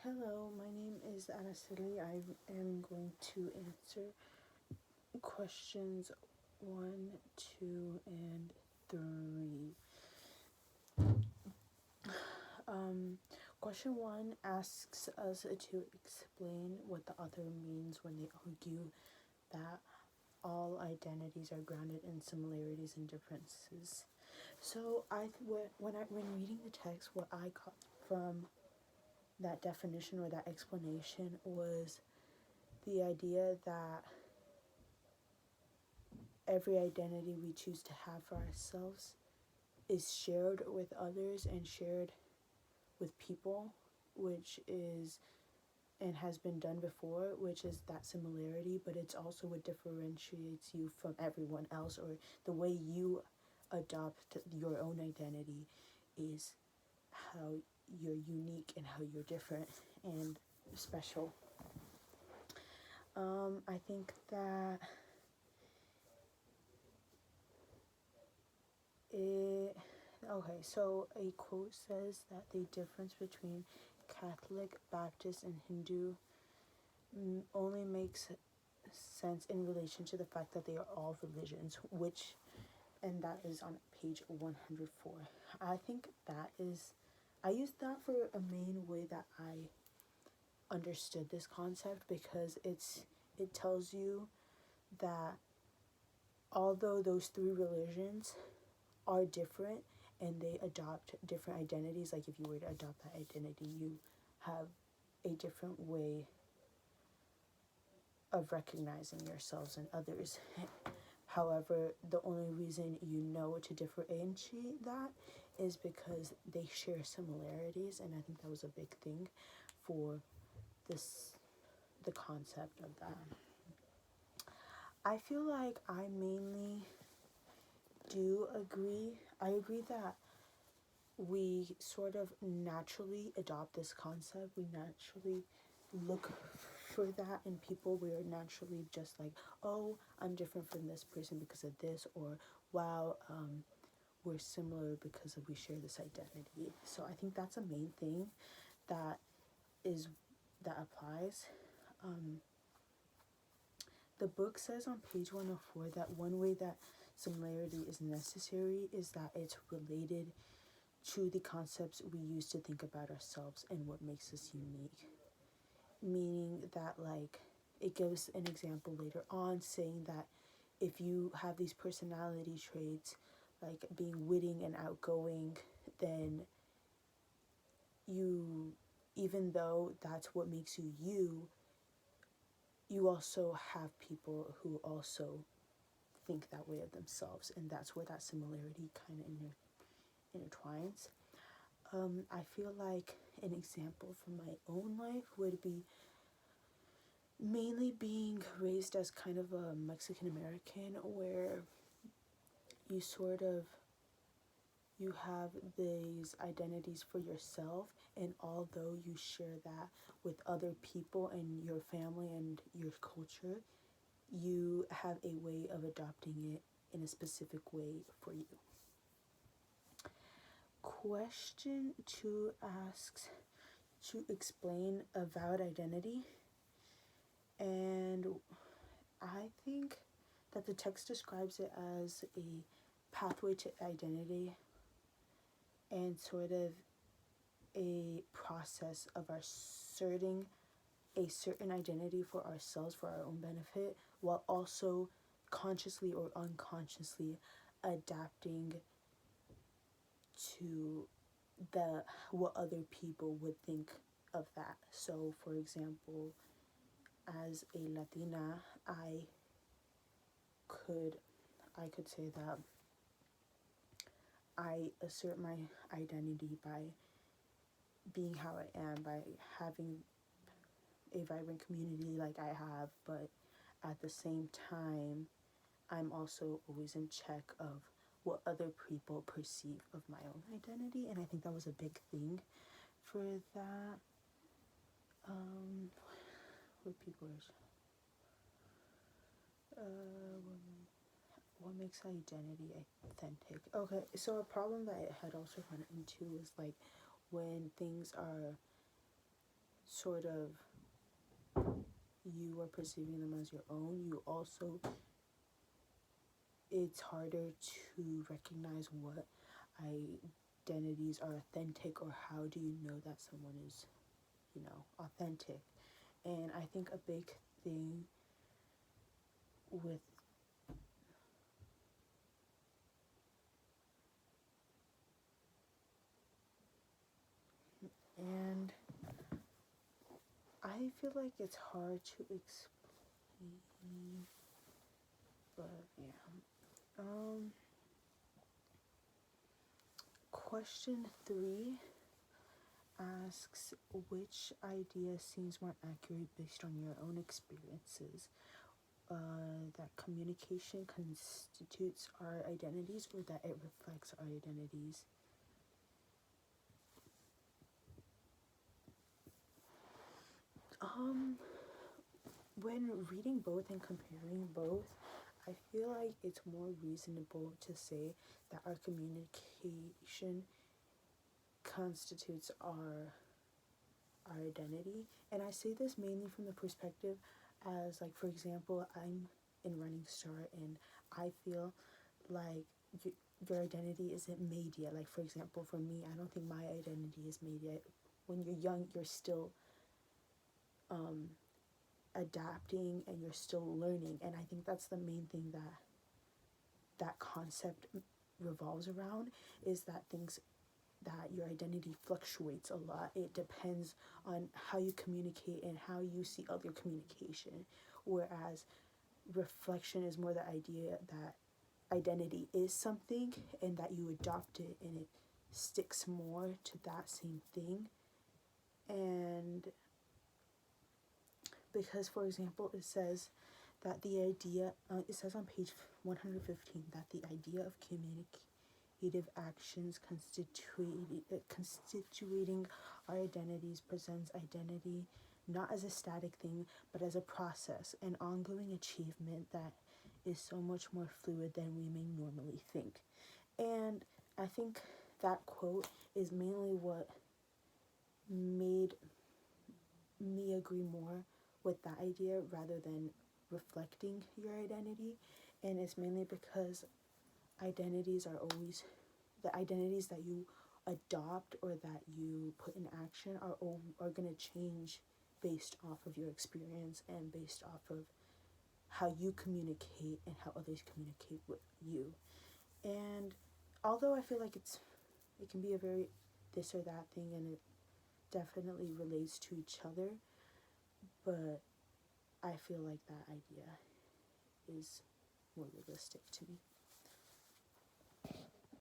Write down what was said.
Hello, my name is Anasili. I am going to answer questions 1, 2, and 3. Um, Question 1 asks us to explain what the author means when they argue that all identities are grounded in similarities and differences. So when reading the text, what I got from that definition or that explanation was the idea that every identity we choose to have for ourselves is shared with others and shared with people, which is and has been done before, which is that similarity, but it's also what differentiates you from everyone else, or the way you adopt your own identity is how you're unique and how you're different and special. I think that it okay, so a quote says that the difference between Catholic, Baptist, and Hindu only makes sense in relation to the fact that they are all religions, and that is on page 104. I think I used that for a main way that I understood this concept, because it tells you that although those three religions are different and they adopt different identities, like if you were to adopt that identity, you have a different way of recognizing yourselves and others. However, the only reason you know to differentiate that is because they share similarities, and I think that was a big thing for the concept of that. I feel like I mainly do agree. I agree that we sort of naturally adopt this concept. We naturally look for that in people. We are naturally just like, oh, I'm different from this person because of this, or wow, we're similar because we share this identity. So I think that's a main thing that is that applies. The book says on page 104 that one way that similarity is necessary is that it's related to the concepts we use to think about ourselves and what makes us unique. Meaning that, like, it gives an example later on saying that if you have these personality traits, like being witty and outgoing, then you, even though that's what makes you you, you also have people who also think that way of themselves, and that's where that similarity kind of intertwines. I feel like an example from my own life would be mainly being raised as kind of a Mexican American, where you sort of you have these identities for yourself, and although you share that with other people and your family and your culture, you have a way of adopting it in a specific way for you. Question 2 asks to explain a valid identity, and I think that the text describes it as a pathway to identity and sort of a process of asserting a certain identity for ourselves for our own benefit, while also consciously or unconsciously adapting to the what other people would think of that. So for example, as a Latina, could I could say that I assert my identity by being how I am, by having a vibrant community like I have, but at the same time, I'm also always in check of what other people perceive of my own identity, and I think that was a big thing for that. What people are, what makes identity authentic? Okay, so a problem that I had also run into was like when things are sort of you are perceiving them as your own, you also, it's harder to recognize what identities are authentic, or how do you know that someone is, authentic. And I think a big thing with and I feel like it's hard to explain, but yeah. Question 3 asks, which idea seems more accurate based on your own experiences? That communication constitutes our identities, or that it reflects our identities? When reading both and comparing both, I feel like it's more reasonable to say that our communication constitutes our identity. And I say this mainly from the perspective as, like, for example, I'm in Running Star, and I feel like your identity isn't made yet. Like, for example, for me, I don't think my identity is made yet. When you're young, you're still adapting, and you're still learning, and I think that's the main thing that concept revolves around, is that your identity fluctuates a lot. It depends on how you communicate and how you see other communication, whereas reflection is more the idea that identity is something, and that you adopt it and it sticks more to that same thing. And because, for example, it says that the idea, it says on page 115 that the idea of communicative actions constituting our identities presents identity not as a static thing, but as a process, an ongoing achievement that is so much more fluid than we may normally think. And I think that quote is mainly what made me agree more with that idea rather than reflecting your identity. And it's mainly because identities are always, the identities that you adopt or that you put in action are going to change based off of your experience and based off of how you communicate and how others communicate with you. And although I feel like it can be a very this or that thing, and it definitely relates to each other, but I feel like that idea is more realistic to me.